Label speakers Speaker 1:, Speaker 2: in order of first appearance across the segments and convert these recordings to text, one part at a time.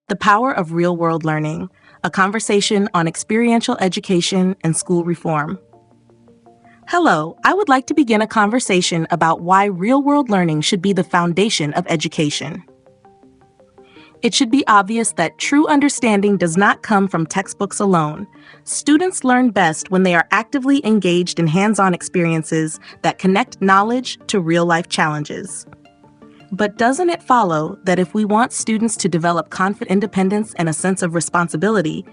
Speaker 1: The Power of Real-World Learning, a conversation on experiential education and school reform. Hello, I would like to begin a conversation about why real-world learning should be the foundation of education. It should be obvious that true understanding does not come from textbooks alone. Students learn best when they are actively engaged in hands-on experiences that connect knowledge to real-life challenges. But doesn't it follow that if we want students to develop confident independence and a sense of responsibility,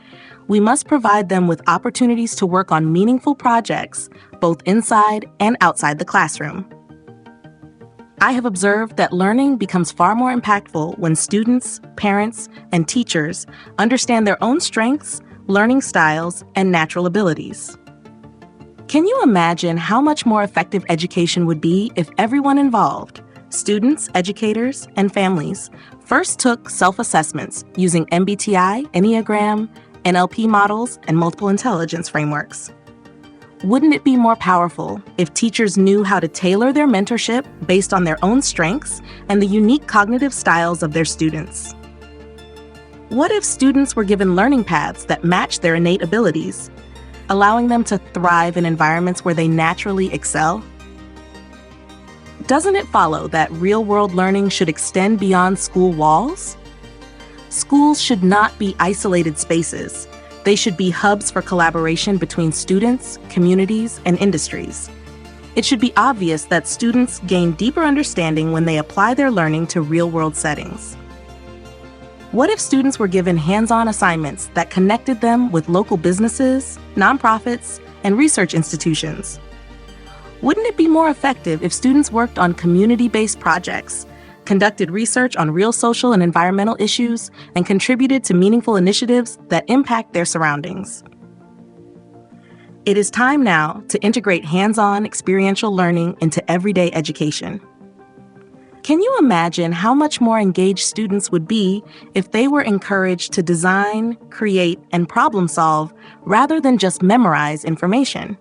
Speaker 1: we must provide them with opportunities to work on meaningful projects, both inside and outside the classroom? I have observed that learning becomes far more impactful when students, parents, and teachers understand their own strengths, learning styles, and natural abilities. Can you imagine how much more effective education would be if everyone involved, students, educators, and families, first took self-assessments using MBTI, Enneagram, NLP models, and multiple intelligence frameworks? Wouldn't it be more powerful if teachers knew how to tailor their mentorship based on their own strengths and the unique cognitive styles of their students? What if students were given learning paths that match their innate abilities, allowing them to thrive in environments where they naturally excel? Doesn't it follow that real-world learning should extend beyond school walls? Schools should not be isolated spaces. They should be hubs for collaboration between students, communities, and industries. It should be obvious that students gain deeper understanding when they apply their learning to real-world settings. What if students were given hands-on assignments that connected them with local businesses, nonprofits, and research institutions? Wouldn't it be more effective if students worked on community-based projects, conducted research on real social and environmental issues, and contributed to meaningful initiatives that impact their surroundings? It is time now to integrate hands-on experiential learning into everyday education. Can you imagine how much more engaged students would be if they were encouraged to design, create, and problem solve rather than just memorize information?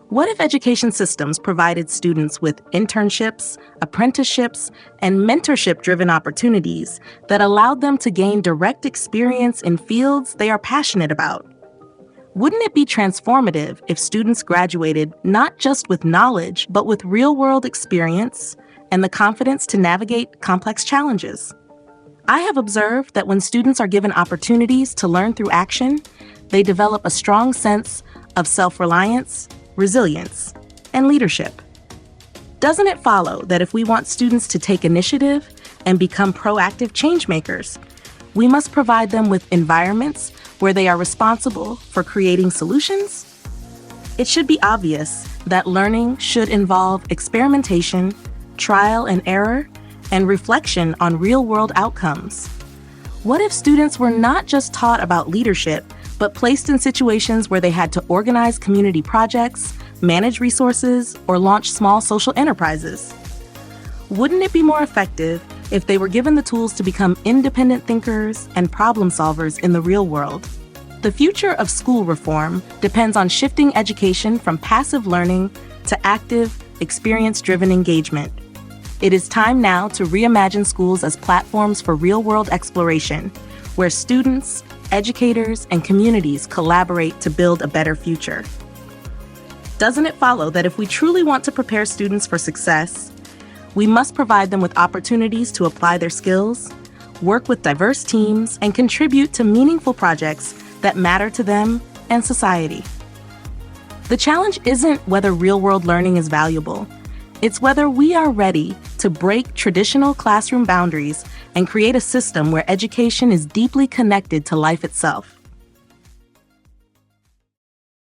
Speaker 1: What if education systems provided students with internships, apprenticeships, and mentorship-driven opportunities that allowed them to gain direct experience in fields they are passionate about? Wouldn't it be transformative if students graduated not just with knowledge, but with real-world experience and the confidence to navigate complex challenges? I have observed that when students are given opportunities to learn through action, they develop a strong sense of self-reliance, resilience, and leadership. Doesn't it follow that if we want students to take initiative and become proactive changemakers, we must provide them with environments where they are responsible for creating solutions? It should be obvious that learning should involve experimentation, trial and error, and reflection on real-world outcomes. What if students were not just taught about leadership, but placed in situations where they had to organize community projects, manage resources, or launch small social enterprises? Wouldn't it be more effective if they were given the tools to become independent thinkers and problem solvers in the real world? The future of school reform depends on shifting education from passive learning to active, experience-driven engagement. It is time now to reimagine schools as platforms for real-world exploration, where students, educators, and communities collaborate to build a better future. Doesn't it follow that if we truly want to prepare students for success, we must provide them with opportunities to apply their skills, work with diverse teams, and contribute to meaningful projects that matter to them and society? The challenge isn't whether real-world learning is valuable. It's whether we are ready to break traditional classroom boundaries and create a system where education is deeply connected to life itself.